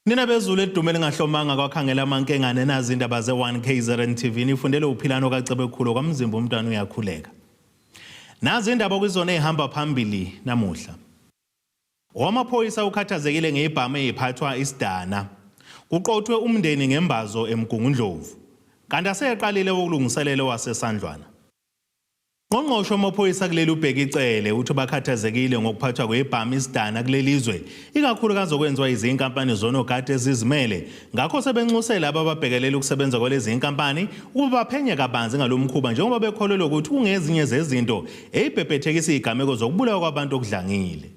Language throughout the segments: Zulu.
Nina bezulu edumele ngahlomanga kwakhangela amankengane nazi indaba ze1KZNTV nifundele uphilano kaCebekhulu kwamzimba umntwana uyakhuleka. Nazi indaba kwizona ehamba phambili namuhla. Wamaphoyisa ukhathazekile ngebhamu eziphathwa isidana. Kuqothwe umndeni Ngembazo Emgungundlovu. Kanti aseqalile ukulungiselela wasesandlwana. Ngqongqoshe wamaphoyisa kuleli ubhekicele uthi bakhathazekile ngokuphathwa kwebhamu isidana kulelizwe ikakhulukazi okwenziwa izinkampani zonogada ezizimele ngakho sebenxusela abababhekelela ukusebenza kwalezi inkampani ukuba baphenye kabanzi ngalomkhuba njengoba bekholelwa ukuthi kungezinye zezinto ezibhebhethekisa izigameko zokubulawa kwabantu okudlangile.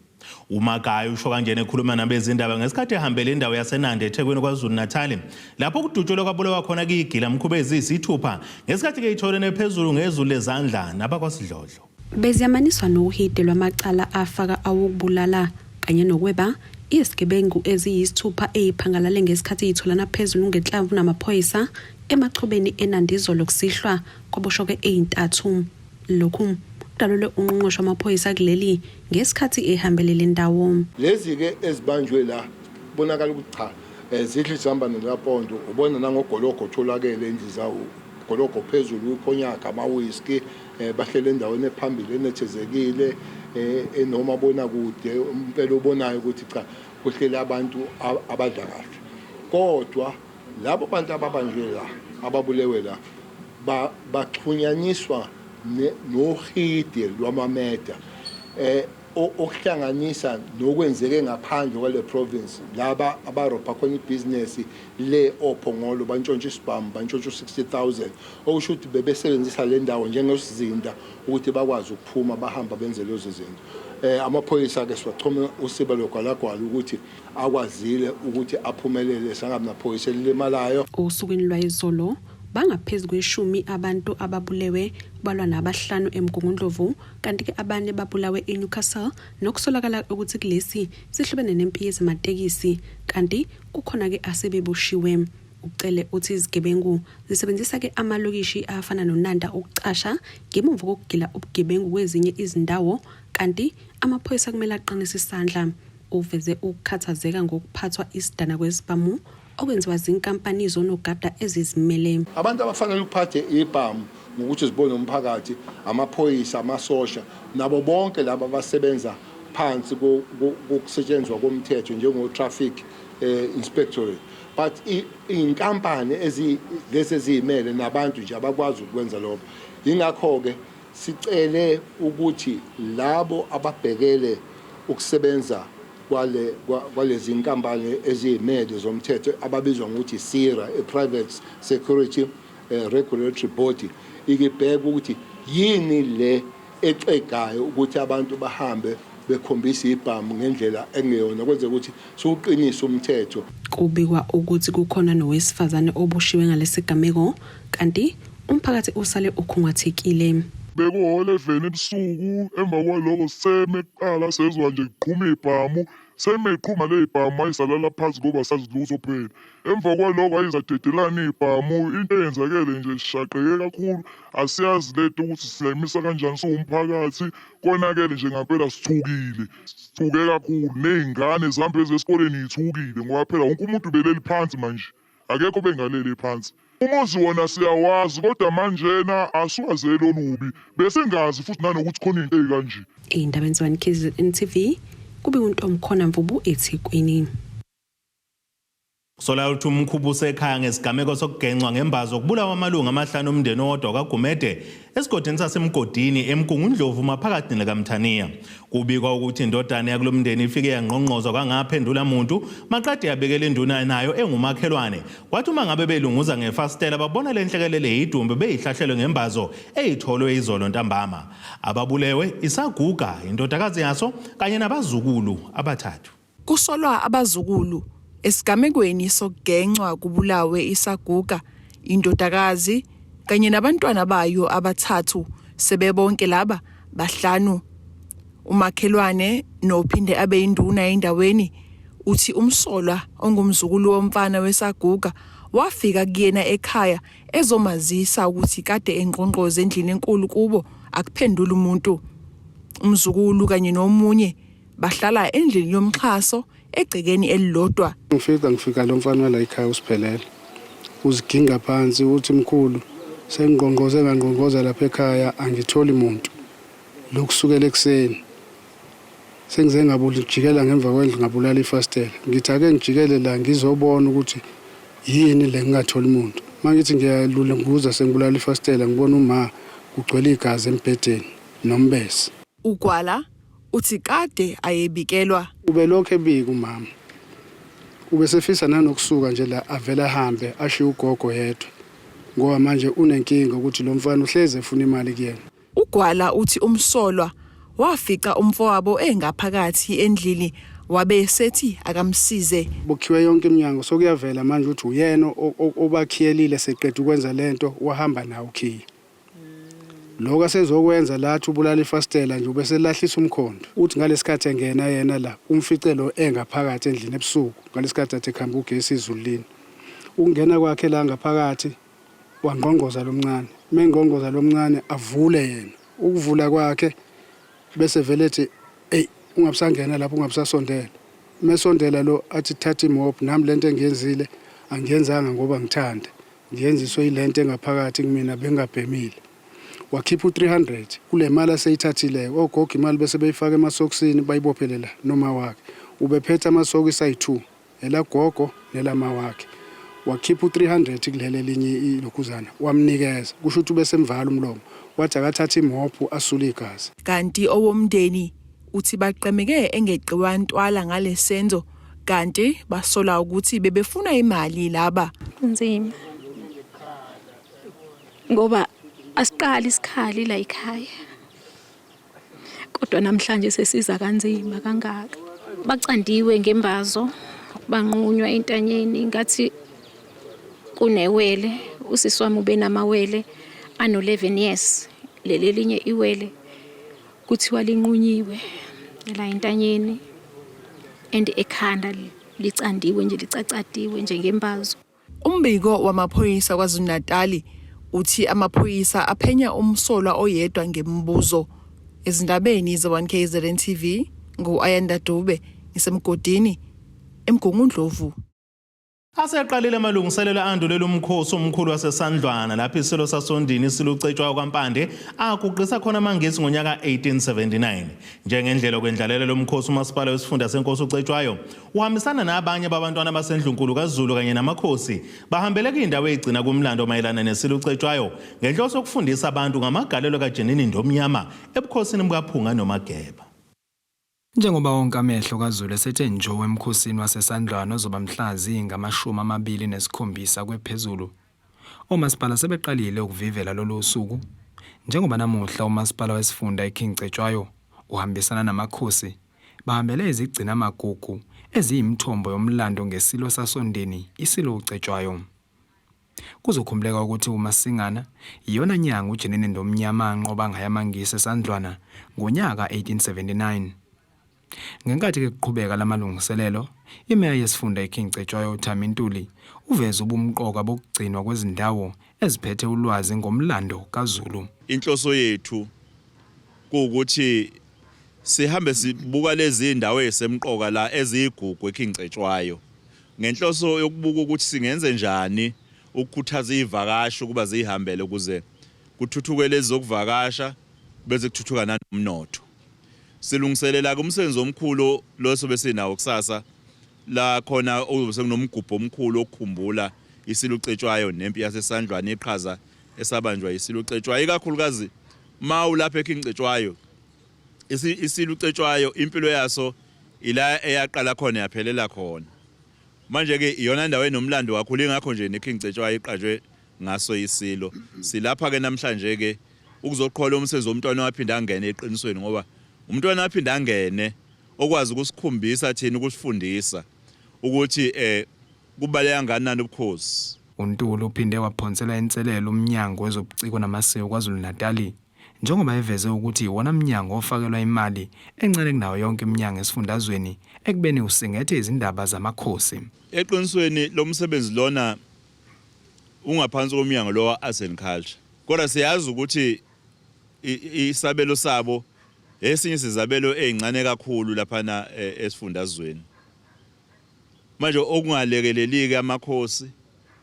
uMagayo usho kanjena ekhuluma nabezindaba ngesikhathi ehambele indawo yaseNandi eThekwini kwaZulu Natal lapho kudutshulwe kwabulawa khona kuyigila mkhubezi isithupha ngesikhathi ke itholene phezulu ngezulu lezandla nabakwasidlodlo. Beziyamaniswa nohide lwamacala afaka awokubulala kanye nokweba izigebengu eziyisithupha eziphangalale ngesikhathi itholana phezulu ngenhlamvu namaphoyisa emachobeni eNandi izolo kusihlwa kwaboshoke ezintathu. Lokhu dalole ungqongqoshe wamaphoyisa kuleli ngesikhathi ehambelele indawo. Lezi ke ezibanjwe la bonakala ukuthi cha zidla izihamba nelapondo ubona nangogoloko tholakele endiza ugoloko phezulu uphonyaka ama-whisky bahlele endaweni ephambili enethezekile enoma bona kude impela ubonayo ukuthi cha kuhlele abantu abadla kahle. Kodwa labo bantu ababanjwe la ababulewe la baxhunyaniswa nohide lwamameda okuhlanganisa nokwenzeke ngaphandle kwale province laba abarobha khona ibusiness le ophongolo bantshontsha isibhamu bantshontsha 60,000 okusho ukuthi bebesebenzisa le ndawo njengosizinda ukuthi bakwazi ukuphuma bahamba benze lezo zinto. Amaphoyisa ke siwachome usiba logwalagwala ukuthi akwazile ukuthi aphumelele sangabe naphoyisa lilemalayo. Usukwini lwayizolo bangaphezulu kweshumi abantu ababulewe balwa nabahlanu Emgungundlovu kanti ke abanye babulawe eNewcastle nokusolakala ukuthi kulesi sihlobene nempi yezamatekisi kanti kukhona ke asebeboshiwe. Ucele uthi izigebengu zisebenzisa ke amalokishi afana noNanda ukucasha ngemuva kokugila ubugebengu kwezinye izindawo kanti amaphoyisa kumele aqinise isandla. Uveze ukukhathazeka ngokuphathwa isidana kwezibhamu okwenziwa zinkampani zonogada ezizimele. Abantu abafanele ukuphathe ibhamu ukuthi sibone umphakathi amaphoyisa amasosha nabo bonke laba abasebenza phansi kokusetshenzwa komthetho njengo traffic inspectorate but inkampani lezi ezimele nabantu nje abakwazi ukwenza lokho. Ingakho ke sicele ukuthi labo ababhekele ukusebenza kwalezi inkampani ezimele zomthetho ababizwa ngokuthi SIRA private security regulatory body ikibheka ukuthi yini le exegayo ukuthi abantu bahambe bekhombisa ibhamu ngendlela engeyona kwenze ukuthi siuqinise umthetho. Kubikwa ukuthi kukhona nowesifazane obushiwe ngalesigameko kanti umphakathi usale ukhungathekile. Bekuhole 11 ebusuku emva kwaloko semeqala sezwa nje iqhuma ibhamu semeqhuma le ibhamu ayisalala phansi ngoba saziluzo phela. Emva kwaloko ayizadedelana ibhamu into eyenzakele nje sishaqeke kakhulu asiyazi lethu ukuthi siyayimisa kanjani siwumphakathi konakele nje ngempela sithukile sithuke kakhulu nezingane zihambe ezesikoleni yithukile ngoba phela wonke umuntu beleli phansi manje akekho bengaleli phansi. Umuzi wona siyawazi kodwa manjena asiwazeli olubi bese ngazi futhi nanokuthi khona into ezikanje. Indaba ze1KZNTV kube uNtomkhona Mvubu eThekwini. Sola uthi umkhubu sekhaya ngesigameko sokugenxwa ngembazo okubulawa amalungu amahlanu omndeni owodwa kaGumede esigodini sasemgodini Emgungundlovu maphakathi nekaMthaniya. Kubikwa ukuthi indodana yakulomndeni ifike yangqongqozwa kangaphendula umuntu maqadi yabekela induna nayo engumakhelwane kwathi uma ngabe belunguza ngefastela babona lenhlekelele idumbe beyihlahlelwe ngembazo eyitholwe izolo ntambama. Ababulewe isaguga indodakazi yaso kanye nabazukulu abathathu. Kusolwa abazukulu esigamekweni sokugenxwa kubulawe isaguga indodakazi kanye nabantwana bayo abathathu sebebonke laba bahlanu. Umakhelwane nophinde abe induna endaweni uthi umsolwa ongumzukulu womfana wesaguga wafika kuyena ekhaya ezomazisa ukuthi kade engqongqoze endlini enkulu kubo akuphendula umuntu. Umzukulu kanye nomunye bahlala endlini yomxhaso egcekeni elilodwa. Ngifika lo mfana la ekhaya usiphelele. Uziginga phansi uthi mkhulu ngangqongoza lapha ekhaya angitholi umuntu. Lokusukela ekseni. Sengize ngabujikela ngemva kwendlu ngabulala ifastela. Ngithi ake ngijikele la ngizobona ukuthi yini le ngingatholi umuntu. Mangithi ngiyalula nguza sengibulala ifastela ngibona uma kugcwele igazi embhedeni nombese. Ugwala uthi kade ayebikelwa. Ube lokho ebika umama. Ube sefisa nanokusuka nje la avela hambe ashiya ugogo yedwa. Ngoba manje unenkinga ukuthi lo mfana uhleze efuna imali kuyena. Ugwala uthi umsolwa wafica umfowabo engaphakathi endlini wabe sethi akamsize. Bokhiwe yonke iminyango sokuyavela manje ukuthi uyena obakhiyelile seqedwe ukwenza lento wahamba nawo ukhiye. Lokho asezokwenza lathi ubulala ifastela nje ube selahlisa umkhondo. Uthi ngalesikhathi engena yena la umficelo engaphakathi endlini ebusuku ngalesikhathi athi khamba ugesi izulini. Ukungena kwakhe la ngaphakathi wangqongoza lomncane. Mengqongoza lomncane avule yena. Ukuvula kwakhe bese vele ethi hey ungabusangena lapho ungabusasondela. Mesondela lo athi thatha imop nami lento engiyenzile angiyenzanga ngoba ngithanda. Ngiyenziswe ilento engaphakathi kumina bengabhemile. Wakhipha u300 kule mali aseyithathile ogogo imali bese beyifaka emasokisini bayibophelela noma wakhe. Ubephethe amasokisi ayi2 ela gogo nelama wakhe. Wakhipha u300 kulele linye lokuzana wamnikeza kusho ukuthi bese mvala umlomo wathi akathatha imhophu asule igazi. Kanti owomndeni uthi baqemeke engeqiwa ntwala ngalesenzo kanti basola ukuthi bebefuna imali laba. Kunzima ngoba asiqali isikhali la ekhaya kodwa namhlanje sesiza kanzima kangaka. Bacandiwe ngembazo banqunywa entanyeni ngathi kunewele usisi wami ube namawele ano11 years leli linye iwele kuthiwa linqunyiwe la entanyeni and ekhanda licandiwe nje licacadiwe njengembazo. Umbiko wamaphoyisa kwaZulu-Natal uthi amaphoyisa aphenya umsolwa oyedwa ngembuzo. Ezindabeni ze1KZNTV nguAyanda Dube ngisemgodini Emgungundlovu. Aseqalile amalungiselelo andulela umkhosi omkhulu wasesandlwana lapho isilo sasondini silucetshwayo kwaMpande akuqisa khona amangesi ngonyaka 1879 njengendlela okwendlalela lomkhosi umasipala wesifunda senkosi ucetshwayo uhambisana nabanye babantwana basendlunkulu kaZulu kanye namakhosi bahambele indawo egcina kumlando mayelana nesilo ucetshwayo ngenhloso yokufundisa abantu ngamagalelo kaJenini Ndomnyama ebukhosini bukaPhunga noMageba. Njengoba wonke amehlo kaZulu esethe njo emkhosini wasesandlwana ozoba mhlazi ngama-27 kwephezulu, omasipala sebeqalile ukuvivela lolu suku. Njengoba namuhla umasipala wesifunda eKing Cetshwayo uhambisana namakhosi bahambele izigcina amagugu eziyimthombo yomlando ngesilo sasondeni isilo ucetshwayo. Kuzokhumuleka ukuthi uMasingana iyona nyanga uJenini Ndomnyama anqoba ngayamangisi esandlwana ngonyaka 1879. Ngenkathi ke kuqhubeka lamalungiselelo, imeya yesifunda eKing Cetshwayo uThamintuli uveza ubumqoka bokugcinwa kwezindawo eziphethe ulwazi ngomlando kaZulu. Inhloso yethu kuukuthi sihambe sibuka lezi indawo ezisemqoka la ezigugu eKing Cetshwayo. Ngenhloso yokubuka ukuthi singenze njani ukukhuthaza izivakashi ukuba zihambele ukuze kuthuthuke lezi zokuvakasha bese kuthuthuka nanomnotho. Silungiselela kumsebenzi omkhulu lo sobe sinawo kusasa la khona sekunomgubho omkhulu okukhumbula isilo ucetshwayo nempi yasesandlwana iqhaza esabanjwa isilo ucetshwayo ikakhulukazi mawu lapha eKing Cetshwayo. Isilo ucetshwayo impilo yaso ila eyaqala khona yaphelela khona. Manje ke iyona ndawo enomlando kakhulu ingakho nje neKing Cetshwayo iqajwe ngaso isilo. Silapha ke namhlanje ke ukuzoqhola umsebenzi womntwana waphinda angene eqinisweni ngoba umntwana waphinda angene okwazi ukusikhumbisa thina ukusifundisa ukuthi kubaleka kangakanani ubukhosi. uNtuli uphinde waphonsela inselelo umnyango wezobuciko namasiko kwaZulu-Natal njengoba eveze ukuthi iwona mnyango ofakelwa imali encane kunawo yonke iminyango esifundazweni ekubeni usingethe izindaba zamakhosi. Eqinisweni lo msebenzi lona ungaphansi komnyango lo wa-Arts and Culture. Kodwa siyazi ukuthi isabelo sabo esinye sizabelo ezincane kakhulu lapha esifundazweni. manje okungalekeleliki amakhosi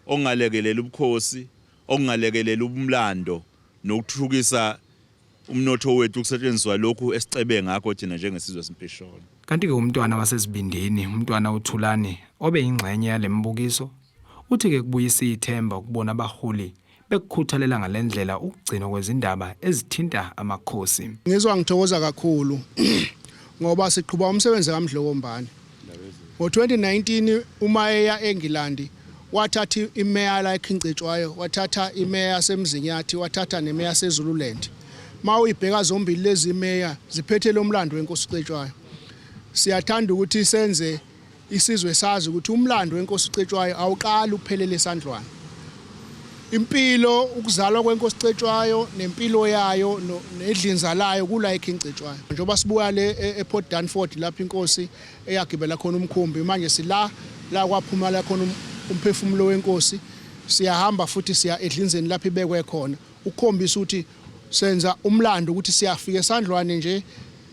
okungalekelela ubukhosi okungalekelela umlando nokuthuthukisa umnotho wethu kusetshenziswa lokhu esicebe ngakho thina njengesizwe simpisholo. Kanti ke umntwana wasesibindini umntwana uThulani obe ingxenye yalembukiso uthi ke kubuyisa ithemba ukubona abaholi bekukhuthalela ngalendlela ukugcina kwezindaba ezithinta amakhosi. Ngizwa ngithokoza kakhulu ngoba siqhubha umsebenzi kaMdlokombane. Ngo2019 uma eya eNgilandi wathatha imeya la eKhincetshwayo, wathatha imeya semzinyathi, wathatha nemeya seZululand. Mawuyibheka zombili lezi meya ziphethe lomlando wenkosi uCetshwayo. Siyathanda ukuthi senze isizwe sazi ukuthi umlando wenkosi uCetshwayo awuqali uphelele esandlwana. Impilo ukuzalwa kwenkosi uCetshwayo nempilo yayo nedlinza layo kula eKhincetshwayo. Njoba sibuya le ePort Danford lapha inkosi eyagibela khona umkhumbi, manje sila kwaphuma la khona umphefumulo wenkosi, siyahamba futhi siya edlinzeni lapha ibekwe khona ukukhombisa ukuthi senza umlando ukuthi siyafika esandlwane nje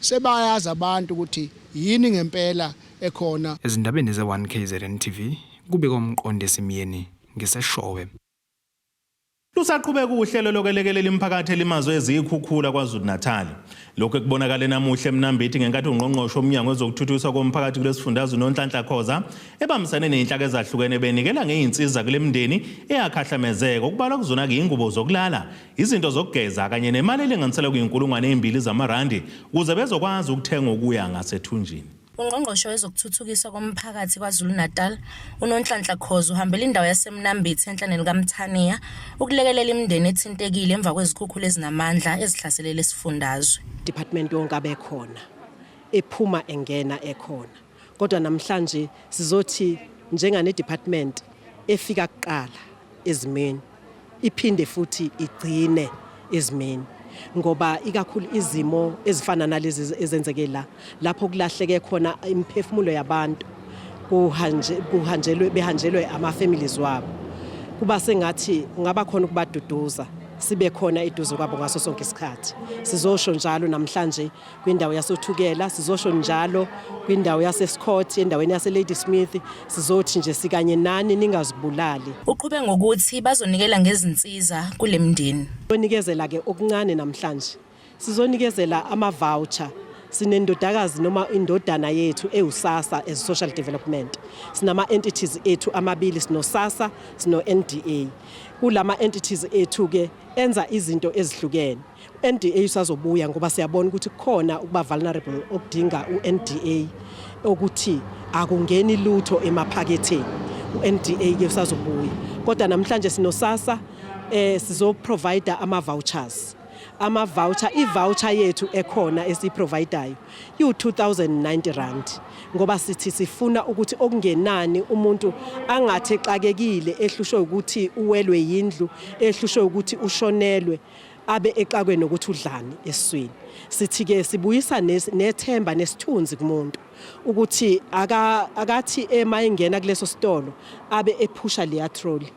sebayazi abantu ukuthi yini ngempela ekhona. Ezindabeni ze1KZNTV kube komqondisi Miyeni ngiseshowe. Lusaqhubeka uhlelo lokwelekelela imiphakathi elimazwe ezikhukhula kwaZulu-Natal. Lokho ekubonakala namuhla eMnambithi ngenkathi ungqongqoshe omnyango wezokuthuthukiswa komphakathi kulesifundazwe noNhlanhla Khoza ebambisane nezinhlaka ezahlukene benikela ngeinsiza kule mindeni eyakhahlamezeka okubalwa kuzona ke ingubo zokulala, izinto zokugeza kanye nemali elinganiselwa ku2,000 zamarandi ukuze bezokwazi ukuthenga okuya ngasethunjini. Ungqongqoshe wezokuthuthukiswa komphakathi kwaZulu-Natal uNonhlanhla Khoza uhambela indawo yaseMnambithi enhlaneni kaMthaniya ukulekelela imindeni ethintekile emva kwezikhukhula ezinamandla ezihlaselele isifundazwe. Department yonke abekhona ephuma engena ekhona, kodwa namhlanje sizothi njengane department efika kuqala ezimeni iphinde futhi igcine ezimeni ngoba ikakhulu izimo ezifana nalezi ezenzekela lapho kulahleke khona imphefumulo yabantu behanjelwe ama families wabo, kuba sengathi ngaba khona ukubaduduza sibe khona eduze kwabo ngaso sonke isikhathi. Sizosho njalo namhlanje kwindawo yasothukela, sizosho njalo kwindawo yaseScott, endaweni yaseLady Smith, sizothi nje sikanye nani ningazibulali. Uqhube ngokuthi bazonikela ngezinsiza kule mindeni. Bonikezela ke okuncane namhlanje. Sizonikezela ama voucher. Sinendodakazi noma indodana yethu eUSASA as social development. Sinama entities ethu amabili, sino SASA sino NDA. Kulama entities ethu ke enza izinto ezihlukene. NDA usazobuya ngoba siyabona ukuthi khona ukuba vulnerable okudinga uNDA ukuthi akungeni lutho emaphaketheni. uNDA ke usazobuya. Kodwa namhlanje sino SASA sizo provide ama vouchers. Ama voucher, i-voucher yethu ekhona esiprovidayo yu2,090 rand ngoba sithi sifuna ukuthi okungenani umuntu angathi exakekile ehlushwe ukuthi uwelwe yindlu, ehlushwe ukuthi ushonelwe abe exakwe nokuthi udlani esiswini. Sithi ke sibuyisa nethemba nesithunzi kumuntu ukuthi akathi emayingena kuleso sitolo abe ephusha leya trolley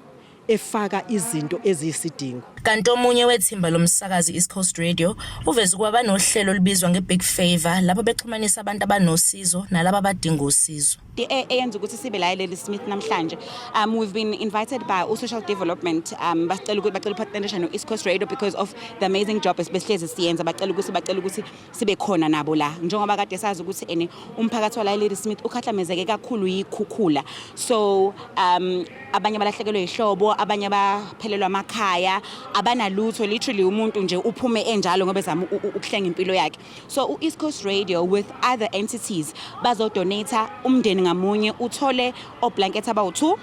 efaka izinto eziyisidingo. Kanti omunye wethimba lomsakazi East Coast Radio uveze ukuba nohlelo olubizwa ngeBig Favor lapho bexhumanisa abantu abanosizo nalabo abadinga usizo. Eyenza ukuthi sibe la eLady Smith namhlanje. We've been invited by social development bacela upartnership no East Coast Radio because of the amazing job esihlezi siyenza. Bacela ukuthi sibe khona nabo la njengoba kade sazi ukuthi umphakathi wala eLady Smith ukhahlamezeke kakhulu yikhukhula. So abanye balahlekelwe ihlobo, abanye baphelelwa amakhaya, abanalutho, literally umuntu nje uphume enjalo ngoba ezama ukuhlenga impilo yakhe. So East Coast Radio with other entities bazodonate umndeni ngamunye uthole oblankets about 2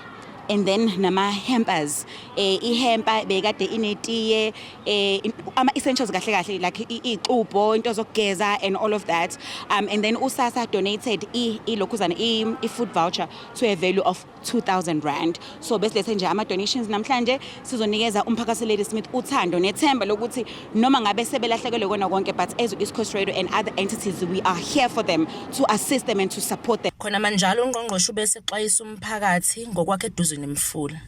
and then nama hampers. Ihempa bekade inetiye ama essentials kahle like ixubo, into zokugeza and all of that. And then uSASA donated ilokhuzana food voucher to a value of 2,000 rand. So bese nje ama donations namhlanje sizonikeza umphakathi Lady Smith uthando nethemba lokuthi noma ngabe sebelahlekelwe kona konke but as East Coast Radio and other entities we are here for them to assist them and to support them. Khona manjalo ungqongqoshe bese xwayisa umphakathi ngokwakhe eduze nemfula.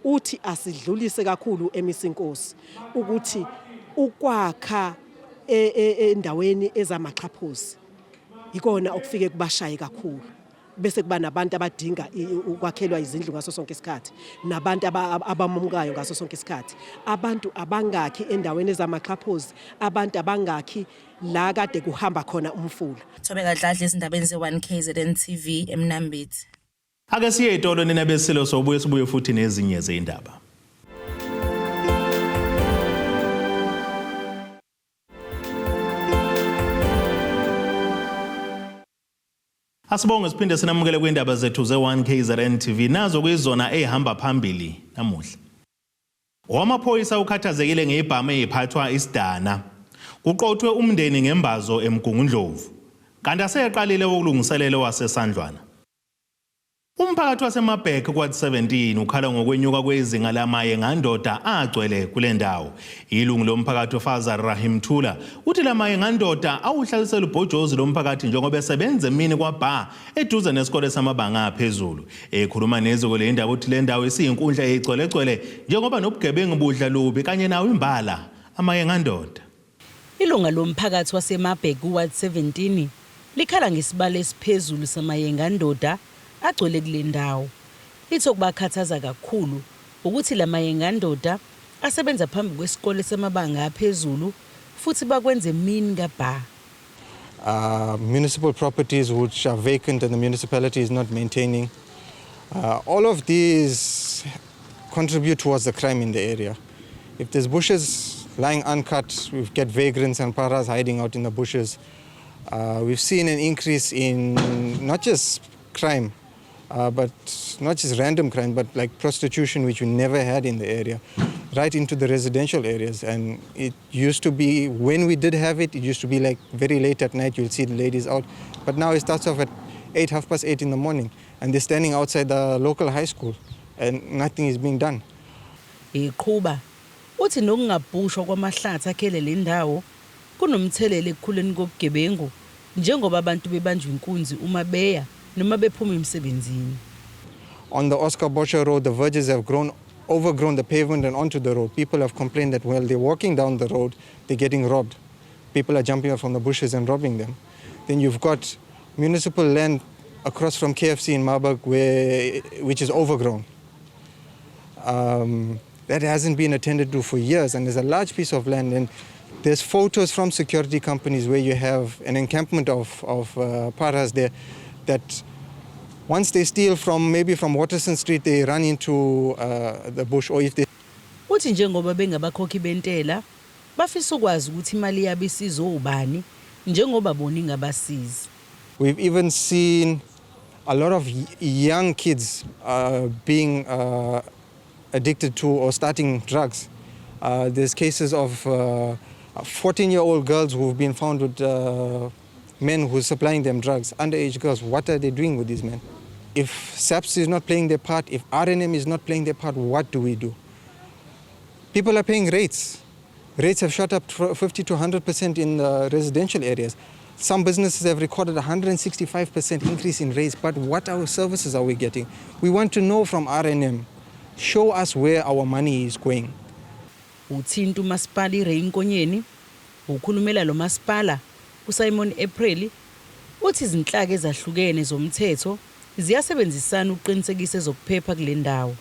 Uthi asidlulise kakhulu emisinkosi ukuthi ukwakha endaweni ezamaxhaphozi ikona okufike kubashaye kakhulu bese kuba nabantu abadinga ukwakhelwa izindlu ngaso sonke isikhathi nabantu abamukayo ngaso sonke isikhathi abantu abangakhi endaweni ezamaxhaphozi abantu abangakhi la kade kuhamba khona umfula Thobeka Dladla izindabeni ze1KZN TV eMnambithi Ake siye etolo nina besilo sobuye sibuye futhi nezinye zeindaba Asibonge siphinde sinamukele kwindaba zethu ze1KZN TV nazo kuyizona ehamba phambili namuhla. Wamaphoyisa ukhathazekile ngeibhamu eziphathwa isidana. Kuqothwe umndeni Ngembazo Emgungundlovu. Kanti aseqalile ukulungiselela wasesandlwana. Umphakathi waseMabhek kwathi 17 ukhala ngokwenyuka kwezinga lamaye ngandoda agcwele kule ndawo. Ilungu lomphakathi uFaza Rahim Thula uthi lamaye ngandoda awuhlalisela ubhojozi lomphakathi njengoba esebenza emini kwaBha eduze nesikole samabanga aphezulu. Ekhuluma neziko le ndaba uthi le ndawo isiyinkundla eyigcwelegcwele njengoba nobugebengu budla lubi kanye nawo imbala amaye ngandoda. Ilunga lomphakathi waseMabhek kwathi 17 likhala ngesibalo esiphezulu samaye ngandoda agcwele kule ndawo. Litho kubakhathaza kakhulu ukuthi lamaye ngandoda asebenza phambi kwesikole samabanga aphezulu futhi bakwenze emini kaBha. Municipal properties which are vacant and the municipality is not maintaining. All of these contribute towards the crime in the area. If there's bushes lying uncut, we get vagrants and paras hiding out in the bushes. We've seen an increase in not just crime, but not just random crime, but like prostitution, which we never had in the area, right into the residential areas. And it used to be, when we did have it, it used to be like very late at night, you'll see the ladies out. But now it starts off at 8, 8:30 in the morning, and they're standing outside the local high school, and nothing is being done. Iqhuba uthi nokungabhushwa kwamahlathi akhele le ndawo kunomthelele ekukhuleni kobugebengu njengoba abantu bebanjwa inkunzi uma beya noma bephuma emsebenzini. On the Oscar Boscher Road, the verges have overgrown the pavement and onto the road. People have complained that while they're walking down the road, they're getting robbed. People are jumping out from the bushes and robbing them. Then you've got municipal land across from KFC in Marburg, which is overgrown. That hasn't been attended to for years, and there's a large piece of land. And there's photos from security companies where you have an encampment of paras there that once they steal from maybe from Waterson Street, they run into the bush, or if they... Uthi njengoba bengabakhokhi bentela bafisa ukwazi ukuthi imali yabo isizo ubani njengoba bona ingabasizi. We've even seen a lot of young kids being addicted to or starting drugs. There's cases of 14-year-old girls who've been found with men who are supplying them drugs, underage girls. What are they doing with these men? If SAPS is not playing their part, if RNM is not playing their part, what do we do? People are paying rates. Rates have shot up 50 to 100% in residential areas. Some businesses have recorded 165% increase in rates, but what our services are we getting? We want to know from RNM, show us where our money is going. Uthinta umasipala iReinkonyeni, ukhulumela lo masipala uSimon April uthi izinhlaka ezahlukene zomthetho ziyasebenzisana uqinisekisa ezokuphepha kule ndawo.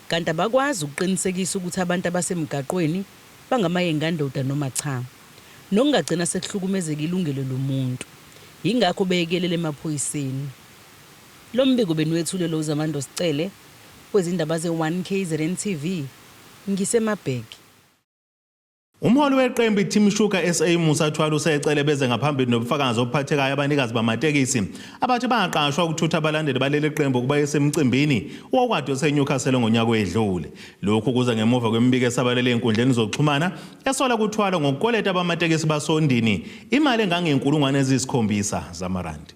Kanti abakwazi ukuqinisekisa ukuthi abantu abasemgaqweni bangamaye ngandoda noma cha. Nokungagcina sekuhlukumezeka ilungelo lomuntu. Yingakho beyekelele emaphoyiseni. Lo mbiko benwethulelo uZamando.Ucele kwezindaba ze1KZN TV ngiseMabhek. Umholi weqembu iTeam Sugar SA Musa Thwala usecele beze ngaphambili nobufakazi obuphathekayo abanikazi bamatekisi abathi bangaqashwa ukuthutha abalandeli baleli qembu kuba esemcimbini okwade oseNewcastle ngonyaka oyedlule. Lokhu kuza ngemuva kwembiko esabalele enkundleni zokuxhumana esola kuthwala ngokukoleta abamatekisi basondini imali engangenkulungwane eziyikhombisa zamarandi.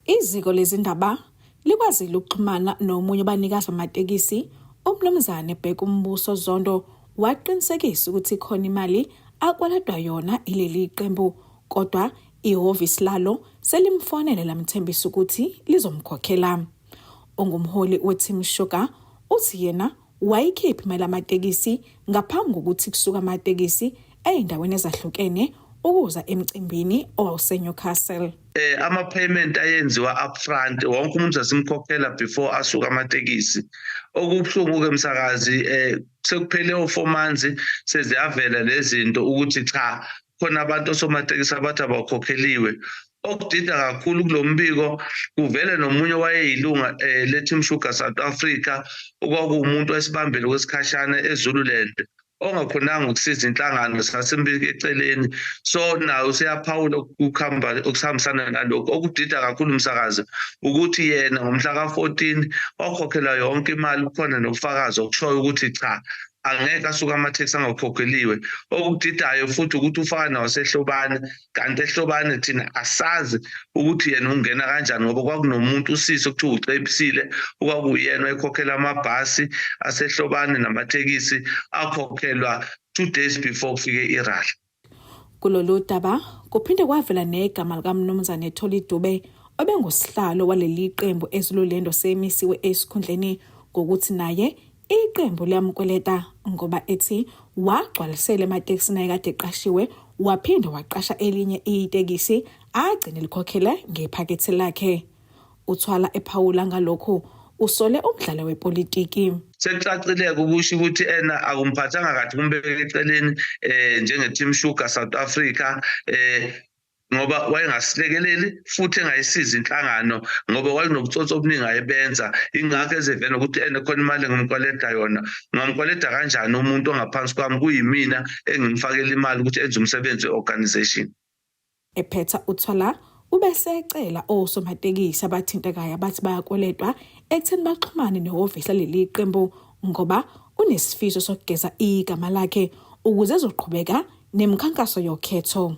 Iziko lezindaba likwazile ukuxhumana nomunye abanikazi bamatekisi uMnumzane Bheka Umbuso Zondo waqinisekisa ukuthi khona imali akwaladwa yona ileli qembu kodwa ihhovisi lalo selimfonele lamthembisa ukuthi lizomkhokhela. Ongumholi weTeam Sugar uthi yena wayikhipha imali amatekisi ngaphambi kokuthi kusuka amatekisi eyindaweni ezahlukene ukuza emcimbini owawuseNewcastle. Ama-payment ayenziwa upfront wonke umuntu asimkhokhela before asuka amatekisi. Okubuhlungu-ke msakazi sekuphele 4 months seziyavela lezinto ukuthi cha khona abantu osomatekisi abathi abakhokheliwe. Okudida kakhulu kulombiko kuvele nomunye wayeyilunga le-Team Sugar South Africa okwakuwumuntu esibambele kwesikhashana eZululand ongakhonanga ukusiza inhlangano sasimbika eceleni so nayo siyaphawula ukuhambisana nalokho. Okudida kakhulu msakazi ukuthi yena ngomhla ka-14 wakhokhela yonke imali khona nobufakazi okushoyo ukuthi cha angeke asuka amatheksi angakhokheliwe. Okudidayo futhi ukuthi ufaka nawo sehlobane kanti ehlobane thina asazi ukuthi yena ungena kanjani ngoba kwakunomuntu usizo kuthiwa ucebisile okwakuyena wayekhokhela amabhasi asehlobane namatekisi akhokhelwa 2 days before kufike irally. Kulolu daba kuphinde kwavela negama likaMnumzane Tholi Dube obengosihlalo waleli qembu eZululand semisiwe esikhundleni ngokuthi naye iqembu liyamkweleta ngoba ethi wagcwalisela ematekisini ayekade eqashiwe waphinda waqasha elinye itekisi agcine likhokhela ngephakethe lakhe. Uthwala ephawula ngalokho usole umdlalo wepolitiki. Sekucacileke ukusho ukuthi akumphathanga kahle kumbeke eceleni njenge-Team Sugar South Africa ngoba wayengasilekeleli futhi engayisiza inhlangano ngoba walinobutsotsi obuningi ayebenza. Ingakho ezevela ukuthi khona imali ngimkweleta yona. Ngamkweleta kanjani umuntu ongaphansi kwami kuyimina engimfakela imali ukuthi enze umsebenzi we-organization. Ephetha uthwala ubesecela osomatekisi abathintekayo abathi bayakweletwa ekutheni baxhumane nehhovisi leli qembu ngoba unesifiso sokugeza igama lakhe ukuze ezoqhubeka nemikhankaso yokhetho.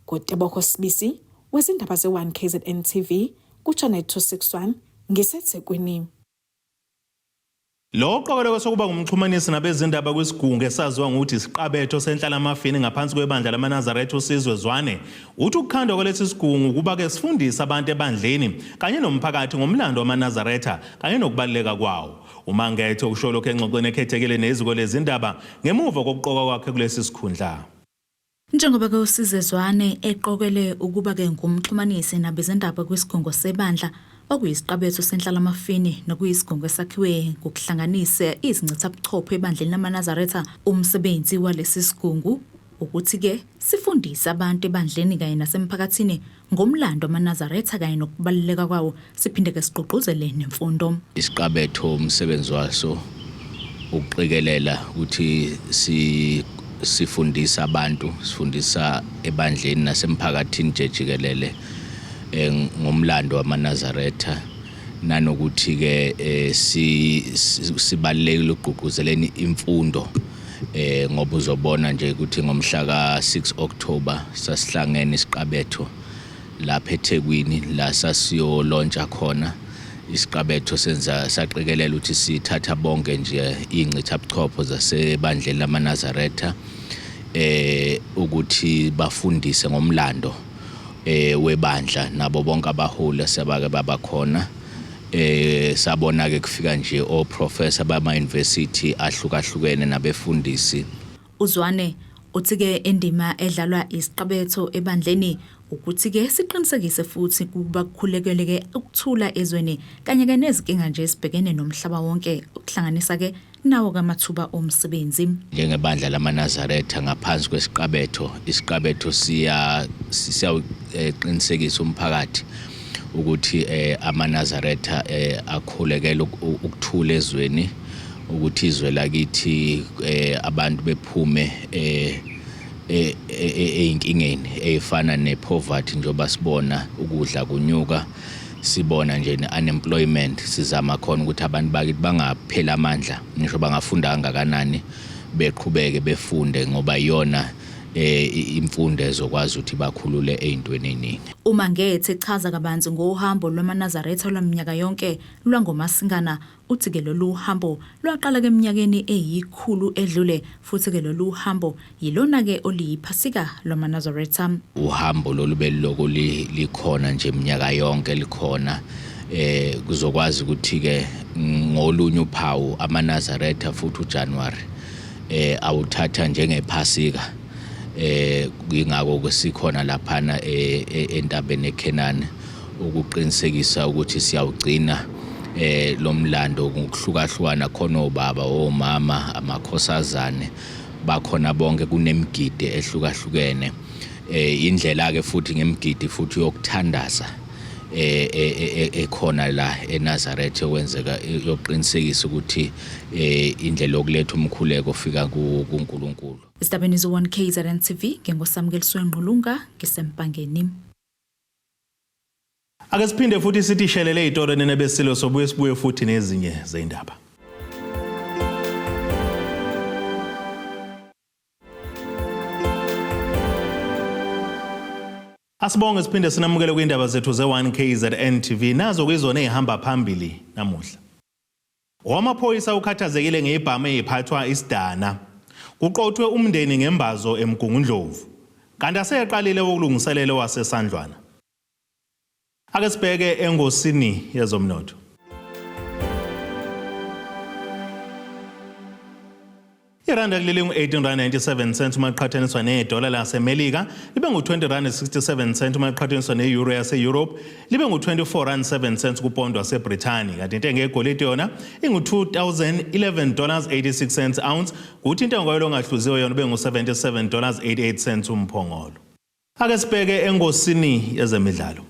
Kuteboko Sibisi wezindaba ze1KZNTV kuchannel 261 ngiseThekwini. Lo qokeleko sokuba ngumxhumanisi nabezindaba kwisigungu esaziwa ngokuthi isiqabetho senhlala amafini ngaphansi kwebandla lamaNazaretha uSizwe Zwane uthi ukukhandwa kwalesi sigungu kuba ke sifundisa abantu ebandleni kanye nomphakathi ngomlando wamaNazaretha kanye nokubaluleka kwawo. uMangetho usho lokho engxoxweni ekhethekile neziko lezindaba ngemuva kokuqoka kwakhe kulesi sikhundla. Njengoba ke uSizwe Zwane eqokele ukuba ke ngumxhumanisi nabezindaba kwisigungu sebandla okuyisiqabetho senhlala amafini nokuyisigungu esakhiwe ngokuhlanganisa izincithabuchopho ebandleni lamaNazaretha, umsebenzi walesi sigungu ukuthi ke sifundise abantu ebandleni kanye nasemphakathini ngomlando wamaNazaretha kanye nokubaluleka kwawo, siphinde ke siqoqozele nemfundo. Isiqabetho umsebenzi waso ukuqikelela ukuthi sifundisa abantu, sifundisa ebandleni nasemphakathini jikelele ngomlando wamaNazaretha nanokuthi ke sibalekile ukugqugquzeleni imfundo ngoba uzobona nje ukuthi ngomhla ka6 October sasihlangene isiqabetho lapha eThekwini la sasiyo launcha khona isiqabetho senza saqikelela ukuthi sithatha bonke nje ingcithabuchopho zasebandleni lamaNazaretha ukuthi bafundise ngomlando webandla nabo bonke abaholi sebake babakhona. Sabona ke kufika nje oprofessor bama university ahlukahlukene nabefundisi. uZwane uthi ke indima edlalwa isiqabetho ebandleni ukuthi ke siqinisekise futhi kuba kukhulekele ukuthula ezweni kanye ke nezinkinga nje esibhekene nomhlaba wonke ukuhlanganisa ke nawo kamathuba omsebenzi. Njengebandla lamaNazaretha ngaphansi kwesiqabetho, isiqabetho siyaqinisekisa umphakathi ukuthi amaNazaretha akhulekela ukuthula ezweni, ukuthi izwe lakithi abantu bephume einkingeni efana nepoverty njengoba sibona ukudla kunyuka, sibona nje unemployment, sizama khona ukuthi abantu bakithi bangaphela amandla ngisho bangafunda kangakanani beqhubeke befunde ngoba yona imfundo ezokwazi ukuthi bakhulule ezintweni eziningi. uMangetho echaza kabanzi ngohambo lwamaNazaretha lwaminyaka yonke lwangomasingana uthi ke lolu hambo lwaqala ke eminyakeni eyikhulu edlule futhi ke lolu hambo yilona ke oliyiphasika lwamaNazaretha. Uhambo lolu beliloko likhona nje iminyaka yonke likhona kuzokwazi ukuthi ke ngolunye uphawu amaNazaretha futhi uJanuary awuthatha njengephasika ingako kwesikhona laphana entabeni eKenani ukuqinisekisa ukuthi siyawugcina lo mlando ngokuhlukahlukana khona obaba omama amakhosazane bakhona bonke kunemgidi ehlukahlukene indlela ke futhi ngemgidi futhi yokuthandaza ekhona la eNazareth okwenzeka yoqinisekisa ukuthi indlela yokuletha umkhuleko ofika kuNkulunkulu. Istabeni zo1KZNTV ngengosamukeliswe Nqulunga ngisempangeni. Ake siphinde futhi sithi shelele iToro nenebesilo sobuye sibuye futhi nezinye zeindaba. Asibonge siphinde sinamukele kwindaba zethu ze1KZNTV nazo kwizona ezihamba phambili namuhla. Wamaphoyisa ukhathazekile ngeibhamu eziphathwa isidana. Kuqothwe umndeni Ngembazo Emgungundlovu. Kanti aseqalile ukulungiselela wasesandlwana. Ake sibheke engosini yezomnotho. Iranda kulile ngu-18.97 maqhathaniswa nedola laseMelika, libe ngu-20.67 maqhathaniswa ne-euro yase-Europe, libe ngu-24.07 kupondo waseBrithani. Kanti intengo yegolide yona ingu-$2,011.86 ounce, kuthi intengo yoyilo ngahluziwe yona ibe ngu-$77.88 umphongolo. Ake sibheke engosini yezemidlalo.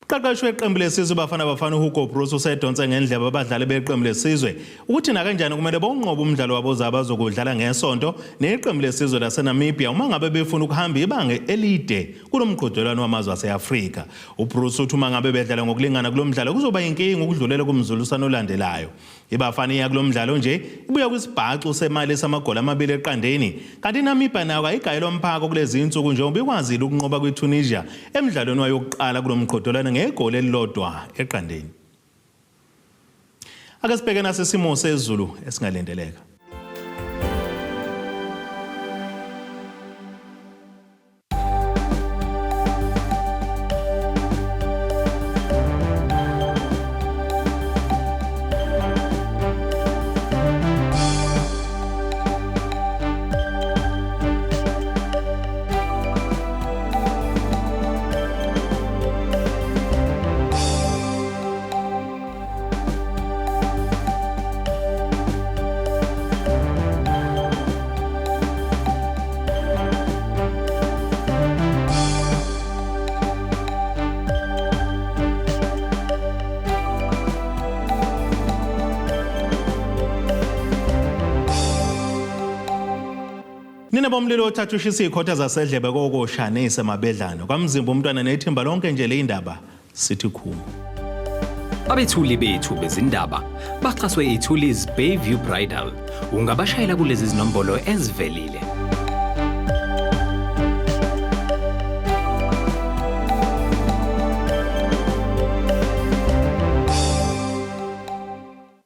Qaqashwe iqembu lesizwe Bafana uHugo Bruce usedonse ngendlebe abadlali beqembu lesizwe ukuthi na kanjani kumele bonqobe umdlalo wabo zabazokudlala ngesonto neqembu lesizwe laseNamibia uma ngabe befuna ukuhamba ibanga elide kulomqhudelwano wamazwe aseAfrika. uBruce uthi uma ngabe bedlala ngokulingana kulomdlalo kuzoba inkingi ukudlulela kumzuliswano olandelayo. iBafana iya kulomdlalo nje ibuya kwisibhaxu semali samagoli 2-0 kanti iNamibia nayo ayigayelo lomphako kulezi insuku njengoba ikwazile ukunqoba kwiTunisia emidlalweni wayo yokuqala kulomqhudelwano ngegoli elilodwa eqandeni. Ake sibheke nasesimo sezulu esingalendeleka. Nina bomlilo othathushisa ikhotha zasedlebe kokosha nesemabedlano kwamzimba umntwana nethimba lonke nje le indaba sithi khulu. Abethuli bethu bezindaba baxhaswe iThulis Bayview Bridal. Ungabashayela kulezi zinombolo ezivelile